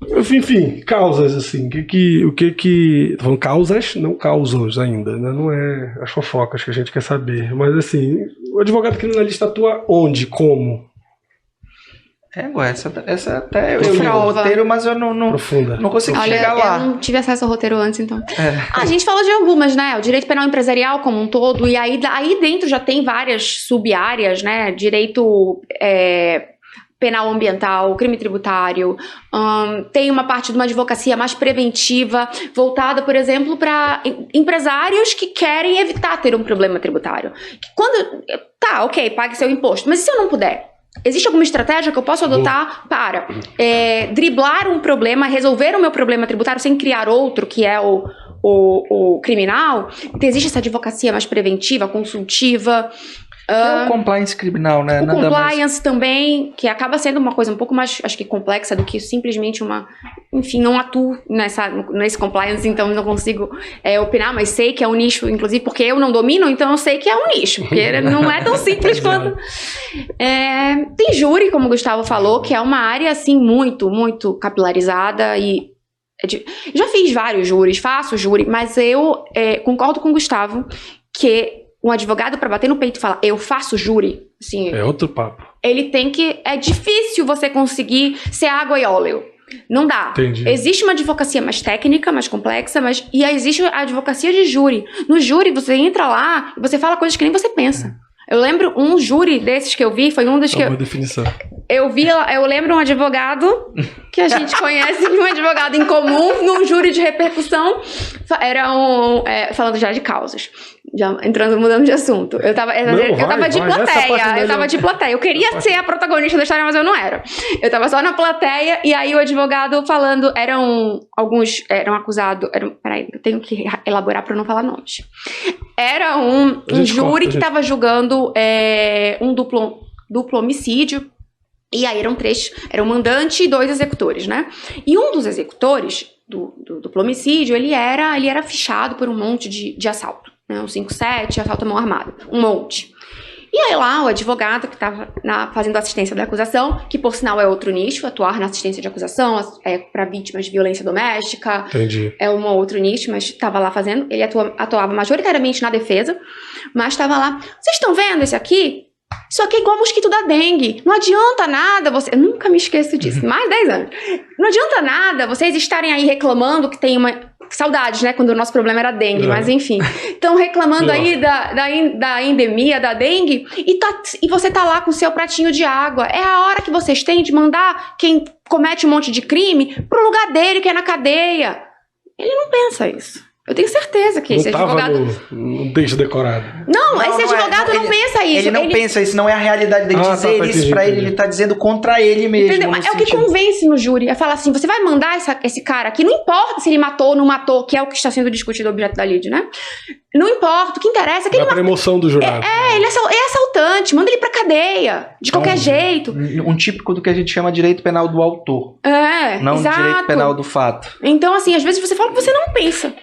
Enfim, causas, assim. O que. Tô falando causas, não causas ainda, né? Não é as fofocas que a gente quer saber. Mas, assim, o advogado criminalista atua onde? Como? Essa até eu li o roteiro, mas eu não consegui chegar lá. Eu não tive acesso ao roteiro antes, então. A gente falou de algumas, né? O direito penal empresarial como um todo, e aí dentro já tem várias sub-áreas, né? Direito penal ambiental, crime tributário, tem uma parte de uma advocacia mais preventiva, voltada, por exemplo, para empresários que querem evitar ter um problema tributário. Tá, ok, pague seu imposto, mas e se eu não puder? Existe alguma estratégia que eu posso adotar para driblar um problema, resolver o meu problema tributário sem criar outro, que é o criminal? Então, existe essa advocacia mais preventiva, consultiva. É o compliance criminal, né? O compliance também, que acaba sendo uma coisa um pouco mais, acho que, complexa do que simplesmente enfim, não atuo nesse compliance, então não consigo opinar, mas sei que é um nicho, inclusive porque eu não domino, então eu sei que é um nicho, porque não é tão simples quanto... Tem júri, como o Gustavo falou, que é uma área, assim, muito, muito capilarizada e... Já fiz vários júris, faço júri, mas eu concordo com o Gustavo que um advogado para bater no peito e falar, eu faço júri, assim... É outro papo. Ele tem que... É difícil você conseguir ser água e óleo. Não dá. Entendi. Existe uma advocacia mais técnica, mais complexa, e existe a advocacia de júri. No júri, você entra lá e você fala coisas que nem você pensa. Eu lembro um júri desses que eu vi, foi um dos que... Boa definição. Eu lembro um advogado que a gente conhece, um advogado em comum, num júri de repercussão, falando já de causas. Já mudando de assunto. Eu tava de plateia. Eu queria ser a protagonista da história, mas eu não era. Eu tava só na plateia, e aí o advogado falando, alguns eram acusados, peraí, eu tenho que elaborar pra não falar nomes. Era um júri que tava julgando um duplo homicídio, e aí eram um mandante e 2 executores, né? E um dos executores do duplo homicídio, ele era fichado por um monte de assalto. Um 5-7, assalto à mão armada, um monte. E aí lá o advogado que estava fazendo assistência da acusação, que por sinal é outro nicho, atuar na assistência de acusação, para vítimas de violência doméstica. Entendi. É um outro nicho, mas estava lá fazendo. Ele atuava majoritariamente na defesa, mas estava lá. Vocês estão vendo esse aqui? Isso aqui é igual mosquito da dengue. Não adianta nada você... Eu nunca me esqueço disso. Mais 10 anos. Não adianta nada vocês estarem aí reclamando que tem uma... Saudades, né? Quando o nosso problema era dengue, mas enfim. Estão reclamando aí da endemia, da dengue, e você tá lá com o seu pratinho de água. É a hora que vocês têm de mandar quem comete um monte de crime pro lugar dele, que é na cadeia. Ele não pensa isso. Eu tenho certeza que esse advogado... Não deixa decorado. Não, esse advogado não pensa isso. Ele não pensa isso, não é a realidade dele dizer isso pra ele tá dizendo contra ele mesmo. Entendeu? É o que convence no júri. É falar assim, você vai mandar esse cara aqui, não importa se ele matou ou não matou, que é o que está sendo discutido, o objeto da lide, né? Não importa, o que interessa é que ele... pra emoção do jurado. Ele é assaltante, manda ele pra cadeia, de qualquer jeito. Um típico do que a gente chama de direito penal do autor. Não exato. Direito penal do fato. Então, assim, às vezes você fala que você não pensa.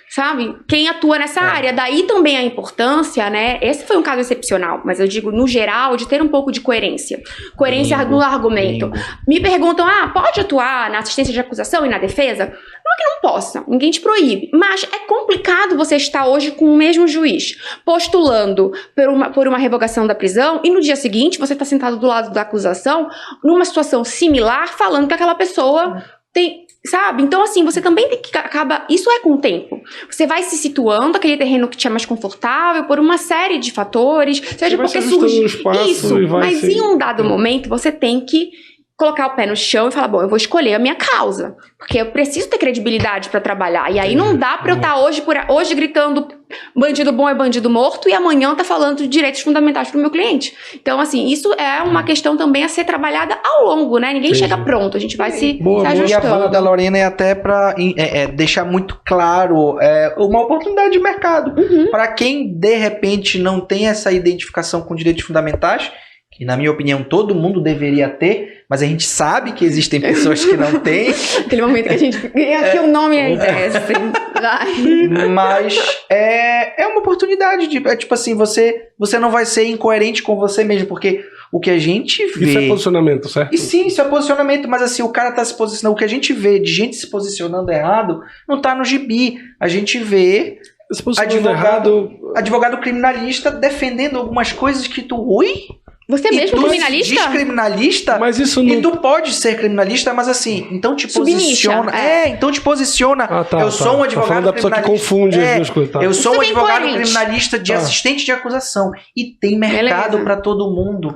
Sabe? Quem atua nessa área. Daí também a importância, né? Esse foi um caso excepcional, mas eu digo, no geral, de ter um pouco de coerência. Coerência no argumento. Me perguntam, pode atuar na assistência de acusação e na defesa? Não é que não possa, ninguém te proíbe. Mas é complicado você estar hoje com o mesmo juiz, postulando por uma revogação da prisão, e no dia seguinte você está sentado do lado da acusação, numa situação similar, falando que aquela pessoa tem... Sabe? Então, assim, você também tem que isso é com o tempo. Você vai se situando aquele terreno que te é mais confortável por uma série de fatores, seja porque surge isso, mas em um dado momento você tem que colocar o pé no chão e falar, bom, eu vou escolher a minha causa, porque eu preciso ter credibilidade pra trabalhar, e aí não dá pra eu estar hoje gritando bandido bom é bandido morto, e amanhã tá falando de direitos fundamentais pro meu cliente. Então, assim, isso é uma questão também a ser trabalhada ao longo, né? Ninguém chega pronto, a gente vai se ajustando. E a fala da Lorena é até pra deixar muito claro uma oportunidade de mercado. Pra quem, de repente, não tem essa identificação com direitos fundamentais, que na minha opinião todo mundo deveria ter, mas a gente sabe que existem pessoas que não têm. Aquele momento que a gente... Aqui o nome é assim. Mas é uma oportunidade de... tipo assim, você não vai ser incoerente com você mesmo, porque O que a gente vê... Isso é posicionamento, certo? E sim, isso é posicionamento, mas assim, o cara tá se posicionando... O que a gente vê de gente se posicionando errado não tá no gibi. A gente vê Se posicionando errado... advogado criminalista defendendo algumas coisas que tu... Ui? Você E mesmo tu criminalista? diz criminalista, Mas isso e não... tu pode ser criminalista, mas assim, então te Submissa, posiciona. Então te posiciona. Ah, tá, eu sou um Tá advogado falando da pessoa que criminalista. confunde as duas coisas. Tá. Eu sou um Isso é advogado incoerente. criminalista de assistente de acusação. E tem mercado Beleza. pra todo mundo.